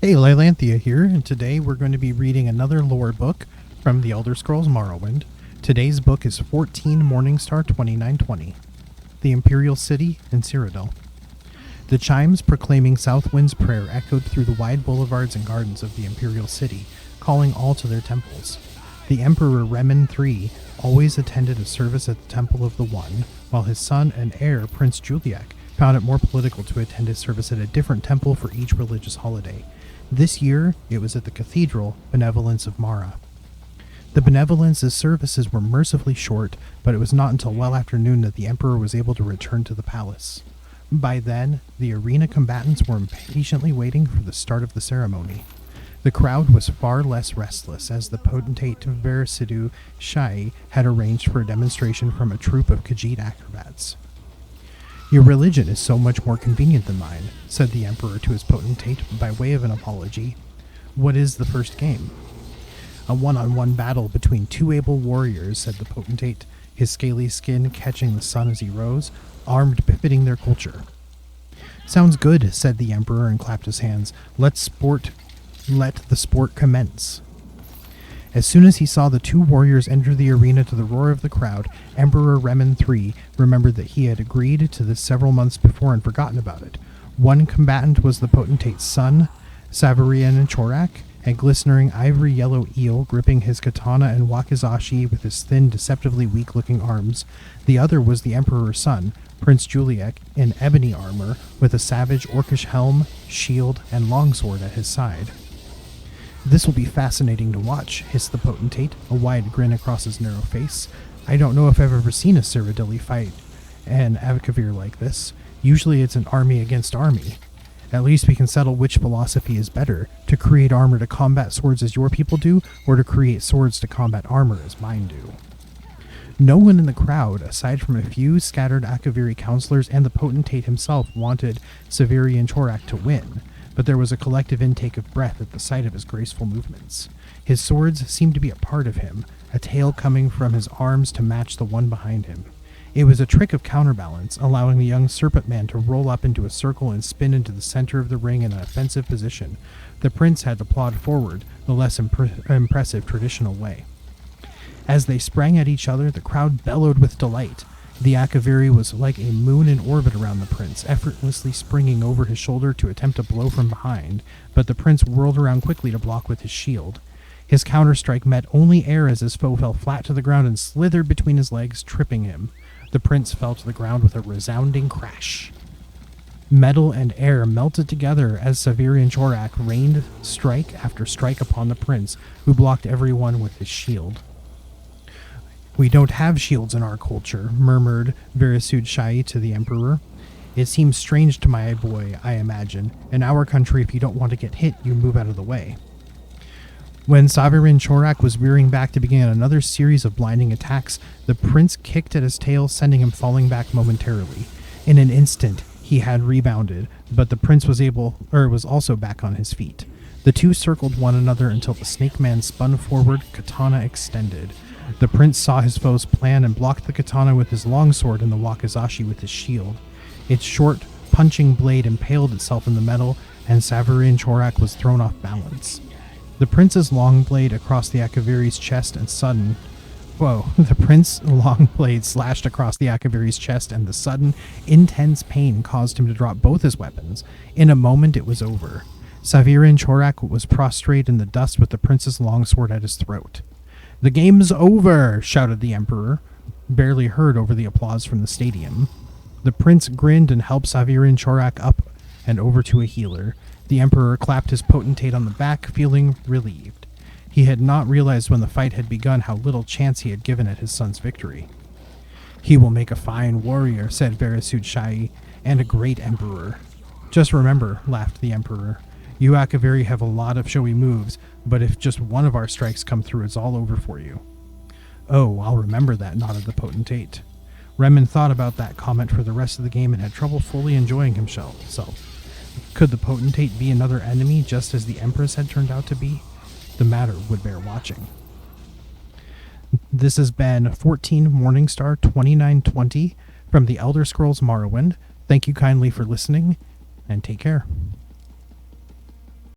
Hey, Lylanthia here, and today we're going to be reading another lore book from the Elder Scrolls Morrowind. Today's book is 14 Morningstar 2920, The Imperial City in Cyrodiil. The chimes proclaiming Southwind's prayer echoed through the wide boulevards and gardens of the Imperial City, calling all to their temples. The Emperor Remen III always attended a service at the Temple of the One, while his son and heir, Prince Juliak, found it more political to attend his service at a different temple for each religious holiday. This year, it was at the Cathedral Benevolence of Mara. The Benevolence's services were mercifully short, but it was not until well after noon that the Emperor was able to return to the palace. By then, the arena combatants were impatiently waiting for the start of the ceremony. The crowd was far less restless, as the potentate Verisidu Shai had arranged for a demonstration from a troupe of Khajiit acrobats. "Your religion is so much more convenient than mine," said the Emperor to his potentate by way of an apology. "What is the first game?" "A one-on-one battle between two able warriors," said the potentate, his scaly skin catching the sun as he rose, armed befitting their culture. "Sounds good," said the Emperor and clapped his hands. Let the sport commence." As soon as he saw the two warriors enter the arena to the roar of the crowd, Emperor Remen III remembered that he had agreed to this several months before and forgotten about it. One combatant was the potentate's son, Savarian Chorak, a glistening ivory-yellow eel gripping his katana and wakizashi with his thin, deceptively weak-looking arms. The other was the Emperor's son, Prince Juliak, in ebony armor, with a savage orcish helm, shield, and longsword at his side. "This will be fascinating to watch," hissed the potentate, a wide grin across his narrow face. "I don't know if I've ever seen a Cyrodiil fight an Avakavir like this. Usually it's an army against army. At least we can settle which philosophy is better, to create armor to combat swords as your people do, or to create swords to combat armor as mine do." No one in the crowd, aside from a few scattered Akaviri counselors and the potentate himself, wanted Savarian Chorak to win, but there was a collective intake of breath at the sight of his graceful movements. His swords seemed to be a part of him, a tail coming from his arms to match the one behind him. It was a trick of counterbalance, allowing the young serpent man to roll up into a circle and spin into the center of the ring in an offensive position. The prince had to plod forward, the less impressive traditional way. As they sprang at each other, the crowd bellowed with delight. The Akaviri was like a moon in orbit around the prince, effortlessly springing over his shoulder to attempt a blow from behind, but the prince whirled around quickly to block with his shield. His counterstrike met only air as his foe fell flat to the ground and slithered between his legs, tripping him. The prince fell to the ground with a resounding crash. Metal and air melted together as Savarian Chorak rained strike after strike upon the prince, who blocked everyone with his shield. "We don't have shields in our culture," murmured Verisud Shai to the Emperor. "It seems strange to my boy, I imagine. In our country, if you don't want to get hit, you move out of the way." When Savarian Chorak was rearing back to begin another series of blinding attacks, the prince kicked at his tail, sending him falling back momentarily. In an instant, he had rebounded, but the prince was also back on his feet. The two circled one another until the snake man spun forward, katana extended. The prince saw his foe's plan and blocked the katana with his longsword and the wakizashi with his shield. Its short, punching blade impaled itself in the metal, and Savarian Chorak was thrown off balance. The prince's long blade across the Akaviri's chest and the prince's long blade slashed across the Akaviri's chest, and the sudden, intense pain caused him to drop both his weapons. In a moment, it was over. Savarian Chorak was prostrate in the dust with the prince's longsword at his throat. "The game's over!" shouted the Emperor, barely heard over the applause from the stadium. The prince grinned and helped Savarian Chorak up and over to a healer. The Emperor clapped his potentate on the back, feeling relieved. He had not realized when the fight had begun how little chance he had given at his son's victory. "He will make a fine warrior," said Verisud Shai, "and a great emperor." "Just remember," laughed the Emperor, "you Akaviri have a lot of showy moves, but if just one of our strikes come through, it's all over for you." "Oh, I'll remember that," nodded the potentate. Remen thought about that comment for the rest of the game and had trouble fully enjoying himself. Could the potentate be another enemy, just as the Empress had turned out to be? The matter would bear watching. This has been 14 Morningstar 2920 from the Elder Scrolls Morrowind. Thank you kindly for listening, and take care.